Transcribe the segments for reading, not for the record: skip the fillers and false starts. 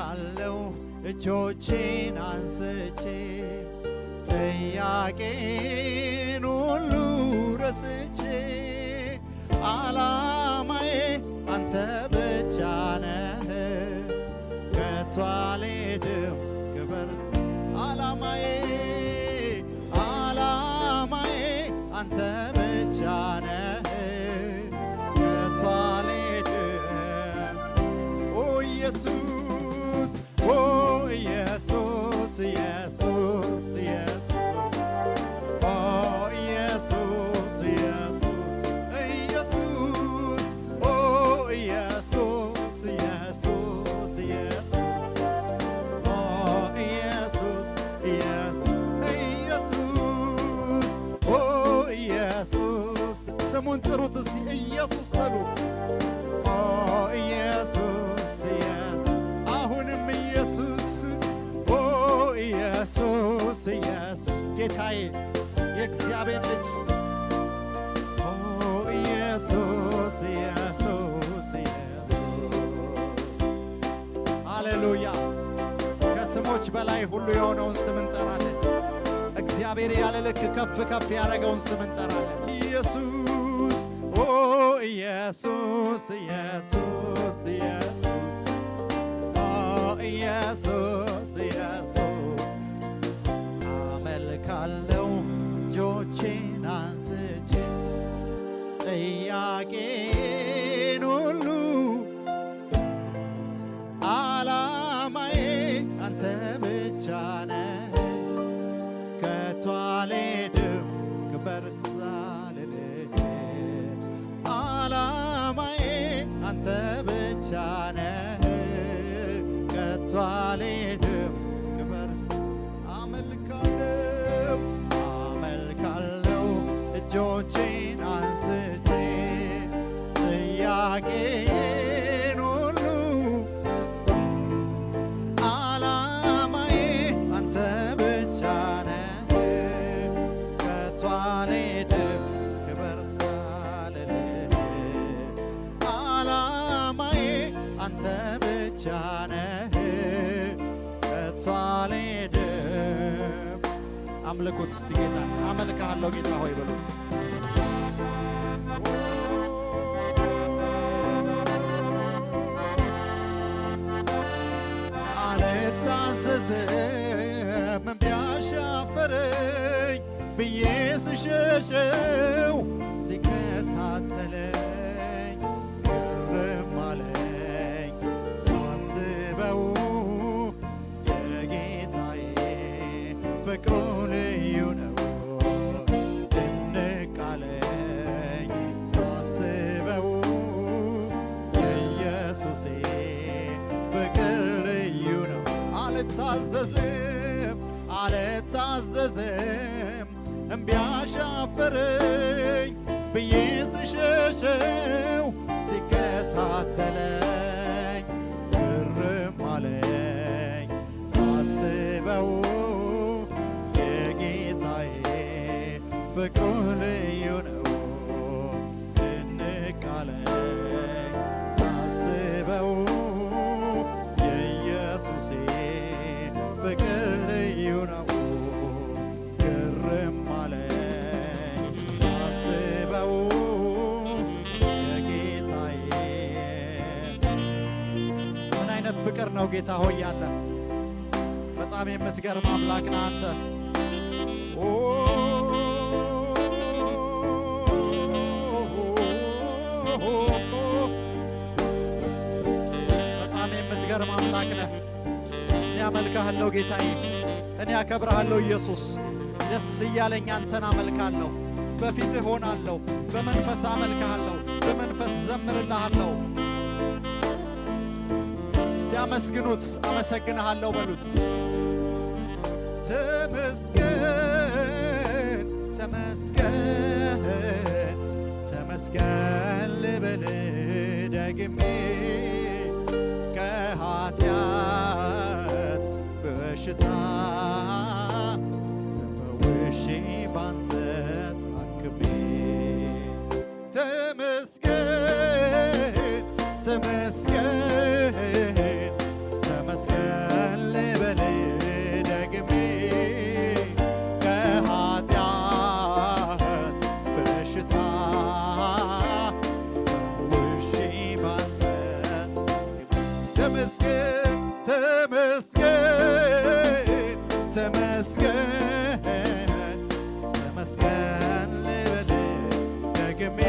አመልካለሁ እጆቼን አንስቼ ጥያቄን ሁሉ ረስቼ ዓላማዬ አንተ ብቻ ነህ ከቶ አልሄድም ክበርስ ዓላማዬ አንተ ብቻ ነህ ከቶ አልሄድም ኦ ኢየሱስ ኦ ኢየሱስ ኢየሱስ ኢየሱስ ኦ ኢየሱስ ኢየሱስ ኢየሱስ ኦ ኢየሱስ ኢየሱስ ኢየሱስ ኦ ኢየሱስ ኢየሱስ ኦ ኢየሱስ ስሙን ጥሩት እስቲ ኢየሱስ በሉ ኦ ኢየሱስ ኢየሱስ አሁንም ኢየሱስ ኦ ኢየሱስ ኢየሱስ ጌታዬ የእግዚአብሔር ልጅ ኦ ኢየሱስ ኢየሱስ ኢየሱስ ሃሌሉያ ከስሞች በላይ ሁሉ የሆነውን ስም እንጠራለን እግዚአብሔር ያለ ልክ ከፍ ከፍ ያደረገውን ስም እንጠራለን ኢየሱስ ኦ ኢየሱስ ኢየሱስ ኢየሱስ ኦ ኢየሱስ ኢየሱስ አመልካለሁ እጆቼን አንስቼ ጥያቄን ሁሉ ዓላማዬ አንተ ብቻ ነህ ከቶ አልሄድም ክበር ሳልልህ ዓላማዬ አንተ ብቻ ነህ ከቶ አልሄድም ክበር አመልካለሁ እጆቼን አንስቼ ጥያቄን ሁሉ ዓላማዬ አንተ ብቻ ነህ ከቶ አልሄድም ክበር ሳልልህ ዓላማዬ አንተ ብቻ ነህ ከቶ አልሄድም አምልኩት እስቲ ጌታ አመልክሃለሁ ጌታ ሆይ በሉት አልታዘዝም ቢያሻፈረኝ ብዬ ስሸሸው ሲከታተለኝ ግርም አለኝ ሳስበው የጌታዬ ፍቅሩ ልዩ ነው ድንቅ አለኝ ሳስበው የኢየሱሴ ፍቅር ልዩ ነው አልታዘዝም እምቢ አሻፈረኝ ብዬ ስሸሸው ሲከታተለኝ ግርም አለኝ ሳስበው የጌታዬ ፍቅሩ ልዩ ነው ድንቅ አለኝ ሳስበው የኢየሱሴ ፍቅር ልዩ ነው ግርም አለኝ ሳስበው የጌታዬ ምን አይነት ፍቅር ነው ጌታ ሆይ ያለ በጣም የምትገርም አምላክ ነህ አንተ በጣም የምትገርም አምላክ ነህ እኔ አመልክሃለሁ ጌታዬ እኔ አከብርሃለሁ ኢየሱስ ደስ እያለኝ አንተን አመልካለሁ በፊትህ ሆናለሁ በመንፈስ አመልክሃለሁ በመንፈስ ዘምርልሃለሁ እስቲ አመስግኑት አመሰግንሃለሁ በሉት ተመስገን ተመስገን ተመስገን ልበል ደግሜ ከኃጢአት በሽታ ተፈውሼ ባንተ ታክሜ ተመስገን ተመስገን ተመስገን ተመስገን ልበል ደግሜ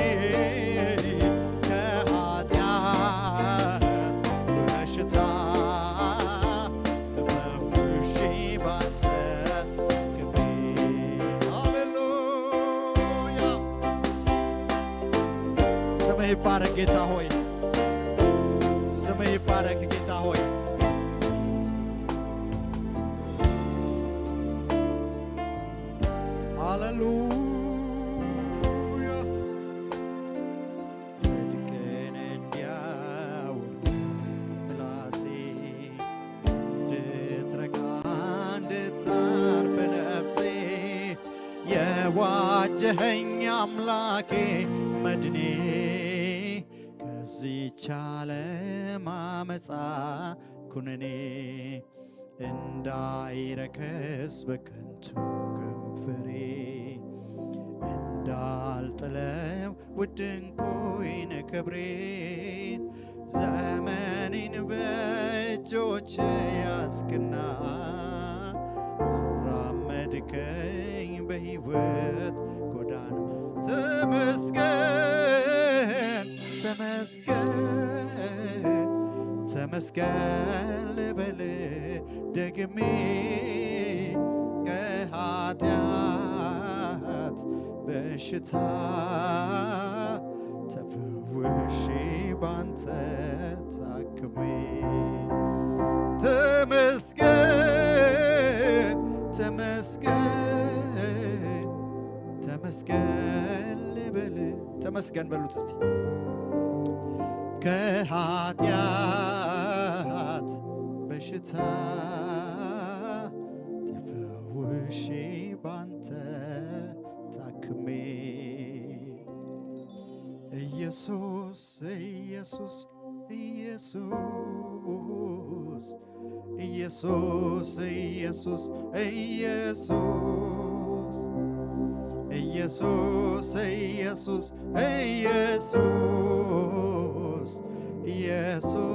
ከኃጢአት በሽታ ተፈውሼ ባንተ ክብሬ ሃሌሉያ ስምህ ይባረክ ጌታ ሆይ ስምህ ይባረክ ጌታ ሆይ ሃሌሉያ ጽድቅን እንዲያወሩ ምላሴ እንድትረካ እንድታርፍ ነፍሴ የዋጀኸኝ አምላኬ መድኔ ከዚህች ዓለም አመፃ ኩነኔ እንዳይረከስ በከንቱ ከንፈሬ እንዳልጥለው ውድ ዕንቁዬን ክብሬን ዘመኔን በእጆች ያዝክና አራመድከኝ በሕይወት ጎዳና ተመስገን ተመስገን ተመስገን ልበል ደግሜ ከኃጢአት በሽታ ተፈውሼ ባንተ ታክሜ ተመስገን ተመስገን ተመስገን ልበል ተመስገን በሉት እስቲ ከኃጢአት በሽታ ተፈውሼ ባንተ ታክሜ ኢየሱስ ኢየሱስ ኢየሱስ ኢየሱስ ኢየሱስ ኢየሱስ ኢየሱስ ኢየሱስ ኢየሱስ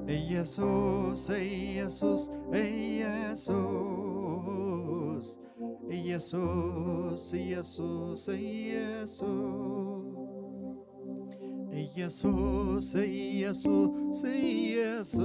ኢየሱስ ኢየሱስ ኢየሱስ ኢየሱስ ኢየሱስ ኢየሱስ ኢየሱስ ኢየሱስ